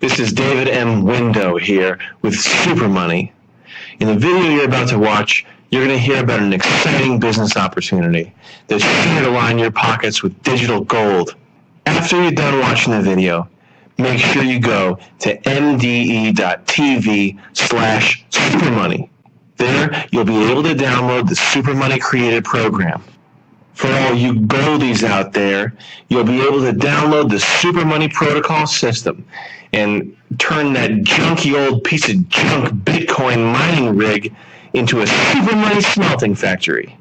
This is David M. Window here with Super Money. In the video you're about to watch, you're going to hear about an exciting business opportunity that's sure to line your pockets with digital gold. After you're done watching the video, make sure you go to mde.tv/supermoney. There, you'll be able to download the Super Money Created program. For all you goldies out there, you'll be able to download the Super Money Protocol system and turn that junky old piece of junk Bitcoin mining rig into a Super Money smelting factory.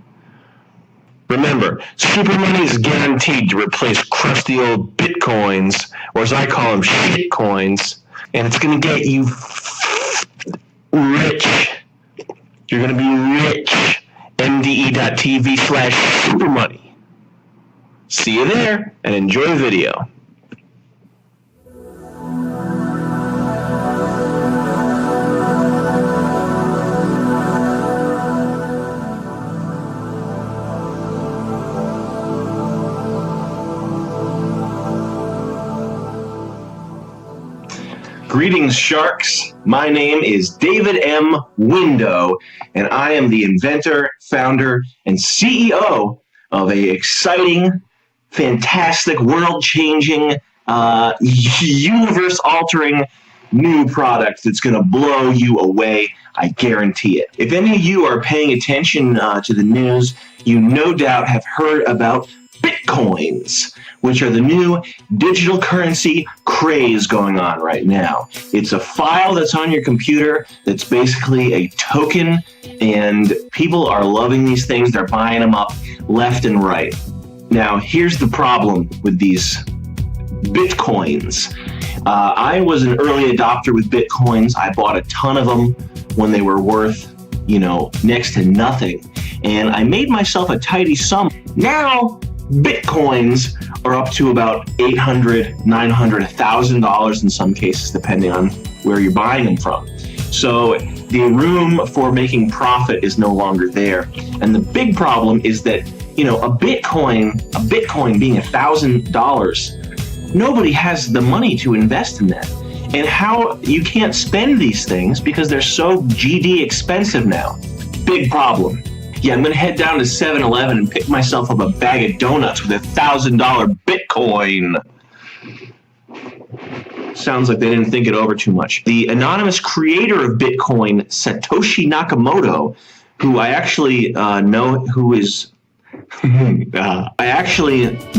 Remember, Super Money is guaranteed to replace crusty old Bitcoins, or as I call them, shitcoins, and it's going to get you rich. You're going to be rich. mde.tv/supermoney. See you there, and enjoy the video. Greetings, sharks. My name is David M. Window, and I am the inventor, founder, and CEO of a exciting, fantastic, world-changing, universe-altering new product that's going to blow you away. I guarantee it. If any of you are paying attention to the news, you no doubt have heard about Bitcoins, which are the new digital currency craze going on right now. It's a file that's on your computer that's basically a token, and people are loving these things. They're buying them up left and right. Now, here's the problem with these Bitcoins. I was an early adopter with Bitcoins. I bought a ton of them when they were worth, next to nothing. And I made myself a tidy sum. Now, Bitcoins are up to about $800, $900, $1,000 in some cases, depending on where you're buying them from. So the room for making profit is no longer there. And the big problem is that, a Bitcoin being $1,000, nobody has the money to invest in that. And how you can't spend these things because they're so GD expensive now. Big problem. Yeah, I'm going to head down to 7-Eleven and pick myself up a bag of donuts with $1,000 Bitcoin. Sounds like they didn't think it over too much. The anonymous creator of Bitcoin, Satoshi Nakamoto, who I actually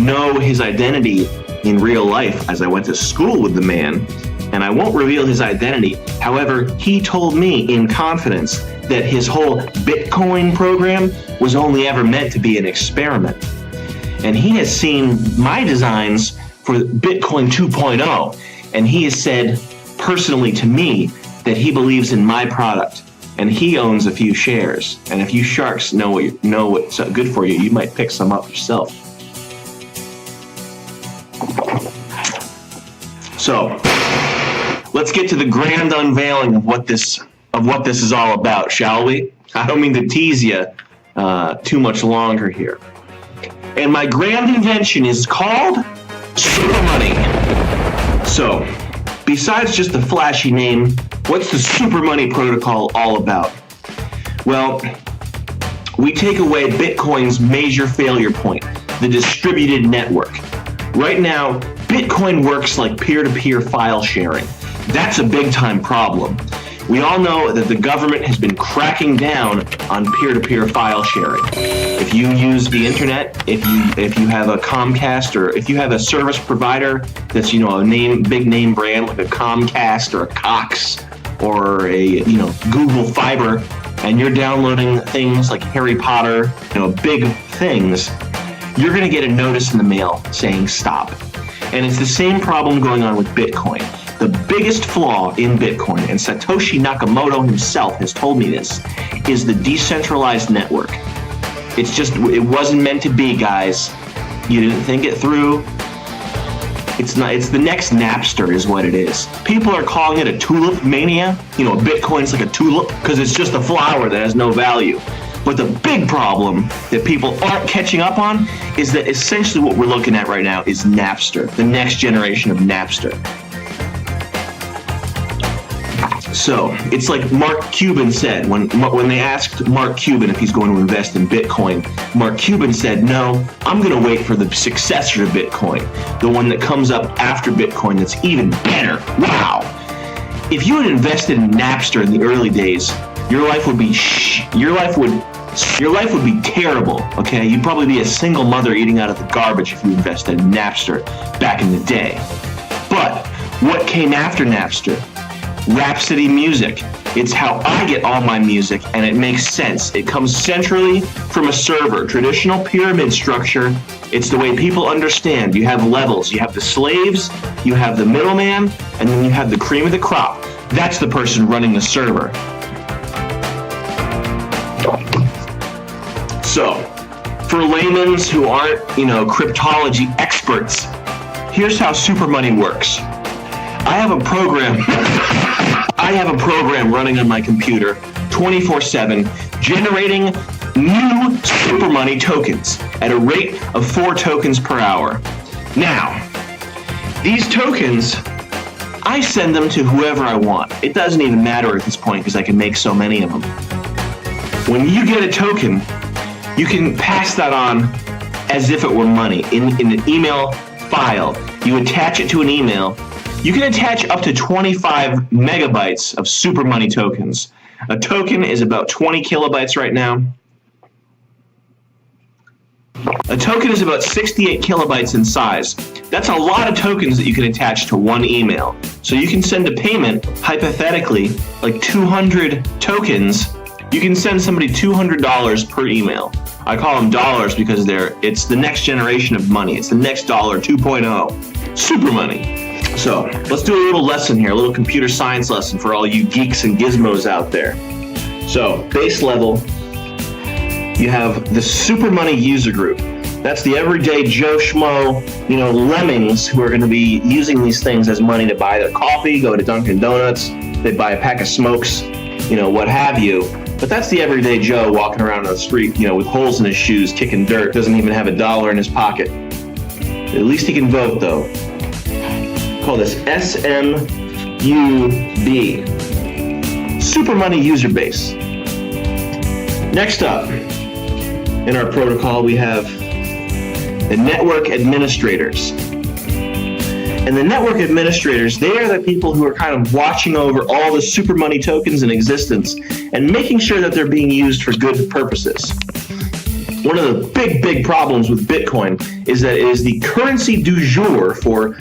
know his identity in real life as I went to school with the man, and I won't reveal his identity. However, he told me in confidence that his whole Bitcoin program was only ever meant to be an experiment. And he has seen my designs for Bitcoin 2.0, and he has said personally to me that he believes in my product, and he owns a few shares. And if you sharks know what's good for you, you might pick some up yourself. So, let's get to the grand unveiling of what this is all about, shall we? I don't mean to tease you too much longer here. And my grand invention is called Super Money. So, besides just the flashy name, what's the Super Money Protocol all about? Well, we take away Bitcoin's major failure point, the distributed network. Right now, Bitcoin works like peer-to-peer file sharing. That's a big-time problem. We all know that the government has been cracking down on peer-to-peer file sharing. If you use the internet, if you have a Comcast, or if you have a service provider that's a big name brand like a Comcast or a Cox or a Google Fiber, and you're downloading things like Harry Potter, big things, you're going to get a notice in the mail saying stop. And it's the same problem going on with Bitcoin. The biggest flaw in Bitcoin, and Satoshi Nakamoto himself has told me this, is the decentralized network. It wasn't meant to be, guys. You didn't think it through. It's the next Napster is what it is. People are calling it a tulip mania. Bitcoin's like a tulip because it's just a flower that has no value. But the big problem that people aren't catching up on is that essentially what we're looking at right now is Napster, the next generation of Napster. So it's like Mark Cuban said when they asked Mark Cuban if he's going to invest in Bitcoin. Mark Cuban said, "No, I'm going to wait for the successor to Bitcoin, the one that comes up after Bitcoin that's even better." Wow! If you had invested in Napster in the early days, your life would be terrible. Okay, you'd probably be a single mother eating out of the garbage if you invested in Napster back in the day. But what came after Napster? Rhapsody music. It's how I get all my music, and it makes sense. It comes centrally from a server. Traditional pyramid structure. It's the way people understand. You have levels. You have the slaves, you have the middleman, and then you have the cream of the crop. That's the person running the server. So, for laymen who aren't, cryptology experts, here's how super money works. I have a program running on my computer 24/7 generating new super money tokens at a rate of 4 tokens per hour. Now, these tokens, I send them to whoever I want. It doesn't even matter at this point because I can make so many of them. When you get a token, you can pass that on as if it were money in an email file. You attach it to an email. You can attach up to 25 megabytes of super money tokens. A token is about 20 kilobytes right now. A token is about 68 kilobytes in size. That's a lot of tokens that you can attach to one email. So you can send a payment, hypothetically, like 200 tokens. You can send somebody $200 per email. I call them dollars because it's the next generation of money. It's the next dollar 2.0. Super money. So let's do a little lesson here, a little computer science lesson for all you geeks and gizmos out there. So base level, you have the super money user group. That's the everyday Joe Schmo, lemmings who are going to be using these things as money to buy their coffee, go to Dunkin' Donuts, they buy a pack of smokes, what have you. But that's the everyday Joe walking around on the street, with holes in his shoes, kicking dirt, doesn't even have $1 in his pocket. At least he can vote, though. Call this SMUB, Super Money User Base. Next up, in our protocol, we have the network administrators. And the network administrators, they are the people who are kind of watching over all the super money tokens in existence and making sure that they're being used for good purposes. One of the big problems with Bitcoin is that it is the currency du jour for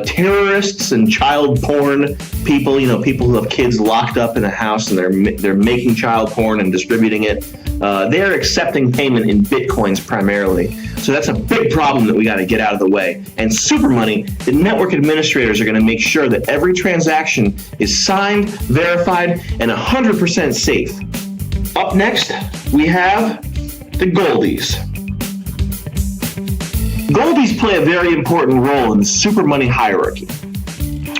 terrorists and child porn people, people who have kids locked up in a house and they're making child porn and distributing it. They're accepting payment in Bitcoins primarily. So that's a big problem that we got to get out of the way. And super money, the network administrators are going to make sure that every transaction is signed, verified, and 100% safe. Up next, we have the Goldies. Goldies play a very important role in the super money hierarchy.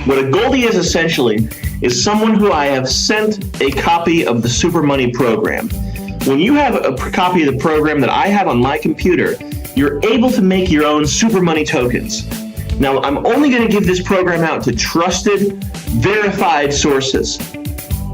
What a Goldie is essentially is someone who I have sent a copy of the super money program. When you have a copy of the program that I have on my computer, you're able to make your own super money tokens. Now, I'm only going to give this program out to trusted, verified sources.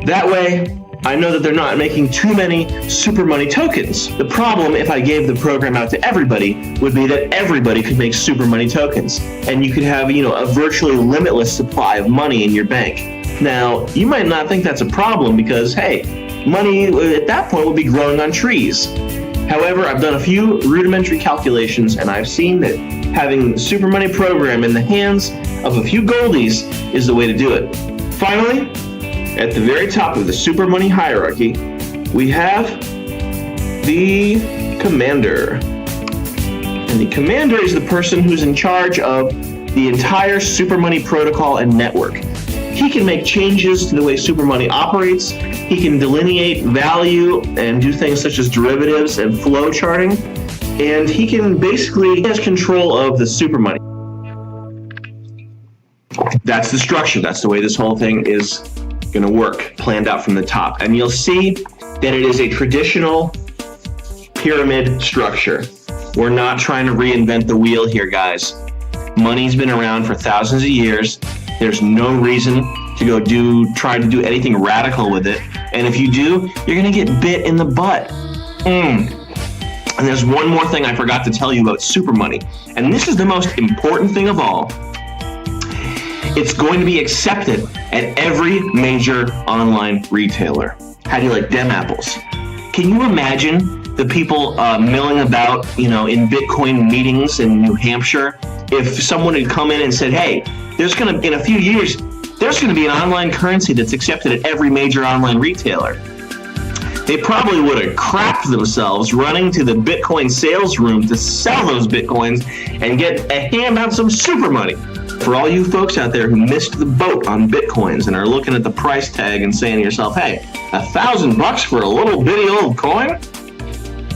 That way, I know that they're not making too many super money tokens. The problem, if I gave the program out to everybody, would be that everybody could make super money tokens. And you could have, a virtually limitless supply of money in your bank. Now, you might not think that's a problem because, hey, money at that point would be growing on trees. However, I've done a few rudimentary calculations and I've seen that having the super money program in the hands of a few Goldies is the way to do it. Finally, at the very top of the super money hierarchy, we have the commander. And the commander is the person who's in charge of the entire super money protocol and network. He can make changes to the way super money operates. He can delineate value and do things such as derivatives and flow charting. And he has control of the super money. That's the structure. That's the way this whole thing is going to work, planned out from the top. And you'll see that it is a traditional pyramid structure. We're not trying to reinvent the wheel here, guys. Money's been around for thousands of years. There's no reason to go try to do anything radical with it. And if you do, you're gonna get bit in the butt. And there's one more thing I forgot to tell you about super money. And this is the most important thing of all. It's going to be accepted at every major online retailer. How do you like them apples? Can you imagine the people milling about, in Bitcoin meetings in New Hampshire? If someone had come in and said, hey, in a few years, there's gonna be an online currency that's accepted at every major online retailer. They probably would have crapped themselves running to the Bitcoin sales room to sell those Bitcoins and get a hand on some super money. For all you folks out there who missed the boat on Bitcoins and are looking at the price tag and saying to yourself, hey, $1,000 for a little bitty old coin?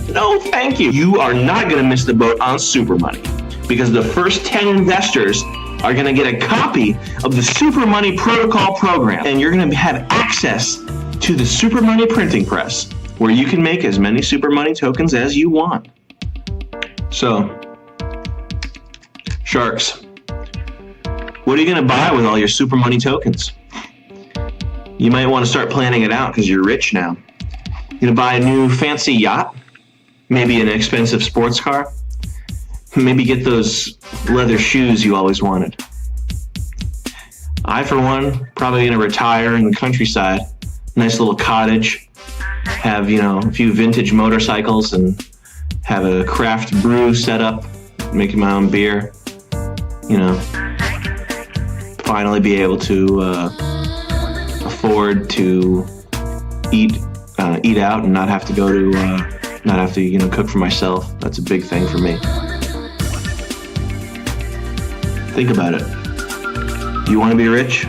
No, thank you. You are not gonna miss the boat on super money, because the first 10 investors are gonna get a copy of the Super Money Protocol program, and you're gonna have access to the Super Money printing press, where you can make as many Super Money tokens as you want. So, sharks, what are you gonna buy with all your Super Money tokens? You might wanna start planning it out because you're rich now. You're gonna buy a new fancy yacht? Maybe an expensive sports car? Maybe get those leather shoes you always wanted. I, for one, probably gonna retire in the countryside. Nice little cottage. Have, a few vintage motorcycles and have a craft brew set up. Making my own beer. Finally be able to afford to eat out and not have to go to, not have to, cook for myself. That's a big thing for me. Think about it. You want to be rich?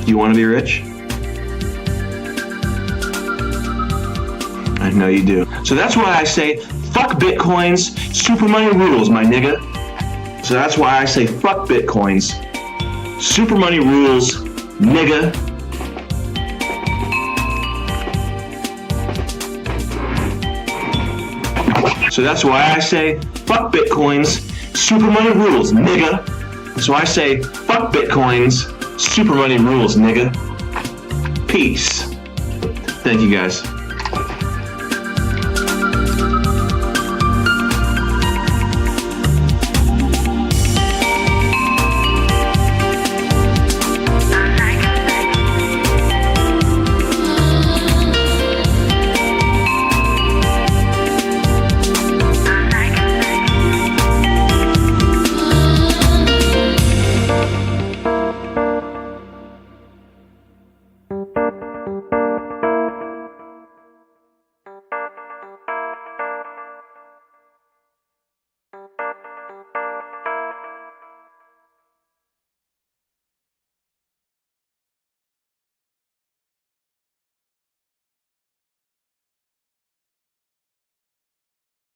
Do you want to be rich? I know you do. So that's why I say, fuck Bitcoins, super money rules, my nigga. So that's why I say, fuck Bitcoins, super money rules, nigga. So that's why I say, fuck Bitcoins, super money rules, nigga. So I say, fuck Bitcoins, super money rules, nigga. Peace. Thank you, guys.